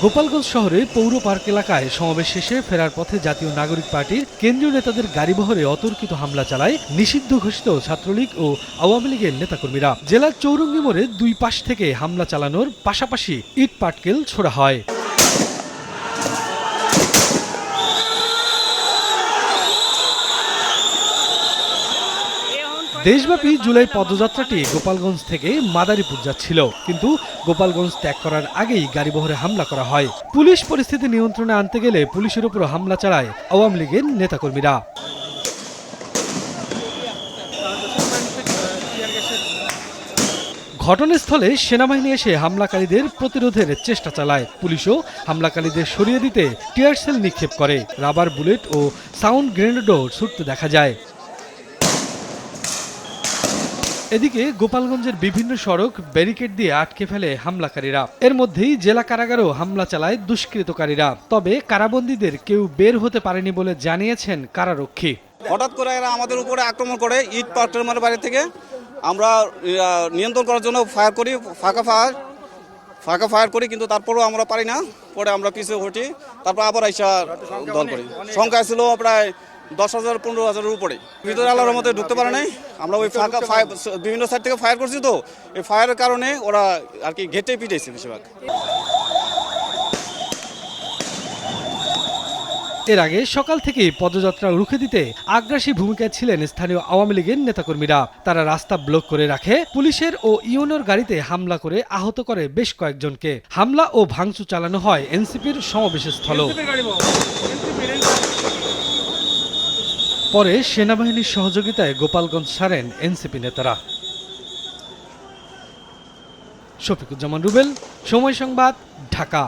গোপালগঞ্জ শহরে পৌর পার্ক এলাকায় সমাবেশ শেষে ফেরার পথে জাতীয় নাগরিক পার্টির কেন্দ্রীয় নেতাদের গাড়িবহরে অতর্কিত হামলা চালায় নিষিদ্ধ ঘোষিত ছাত্রলীগ ও আওয়ামী লীগের নেতাকর্মীরা। জেলার চৌরঙ্গী মোড়ে দুই পাশ থেকে হামলা চালানোর পাশাপাশি ইট পাটকেল ছোড়া হয়। দেশব্যাপী জুলাই পদযাত্রাটি গোপালগঞ্জ থেকে মাদারীপুর যাচ্ছিল, কিন্তু গোপালগঞ্জ ত্যাগ করার আগেই গাড়িবহরে হামলা করা হয়। পুলিশ পরিস্থিতি নিয়ন্ত্রণে আনতে গেলে পুলিশের উপর হামলা চালায় আওয়ামী লীগের নেতাকর্মীরা। ঘটনাস্থলে সেনাবাহিনী এসে হামলাকারীদের প্রতিরোধের চেষ্টা চালায়। পুলিশও হামলাকারীদের সরিয়ে দিতে টিয়ার সেল নিক্ষেপ করে, রাবার বুলেট ও সাউন্ড গ্রেনেডও ছুটতে দেখা যায়। এদিকে গোপালগঞ্জের বিভিন্ন সড়ক ব্যারিকেড দিয়ে আটকে ফেলে হামলাকারীরা। এর মধ্যেই জেলা কারাগারেও হামলা চালায় দুষ্কৃতকারীরা। তবে কারাবন্দীদের কেউ বের হতে পারেনি বলে জানিয়েছেন কারারক্ষী। হঠাৎ করে এরা আমাদের উপরে আক্রমণ করে ইট পাটকেল বাড়ি থেকে। আমরা নিয়ন্ত্রণ করার জন্য ফায়ার করি, ফাঁকা ফায়ার করি, কিন্তু তারপরেও আমরা পারি না। পরে আমরা পিছু হটি, তারপর আবার আইসা দল করি। সংখ্যা ছিল প্রায় 10,000-15,000-এর উপরে। ভিতরে আল্লাহর মধ্যে ঢুকতে পারে নাই। আমরা ওই ফাঁকা বিভিন্ন সাইড থেকে ফায়ার করছি, তো এই ফায়ারের কারণে ওরা আর কি ঘেটে পিটাইছে বেশিরভাগ। এর আগে সকাল থেকেই পদযাত্রা রুখে দিতে আগ্রাসী ভূমিকায় ছিলেন স্থানীয় আওয়ামী লীগের নেতাকর্মীরা। তারা রাস্তা ব্লক করে রাখে, পুলিশের ও ইউনোর গাড়িতে হামলা করে আহত করে বেশ কয়েকজনকে। হামলা ও ভাঙচুর চালানো হয় এনসিপির সমাবেশস্থল। পরে সেনাবাহিনীর সহযোগিতায় গোপালগঞ্জ ছাড়েন এনসিপি নেতারা। শফিকুজ্জামান রুবেল, সময় সংবাদ, ঢাকা।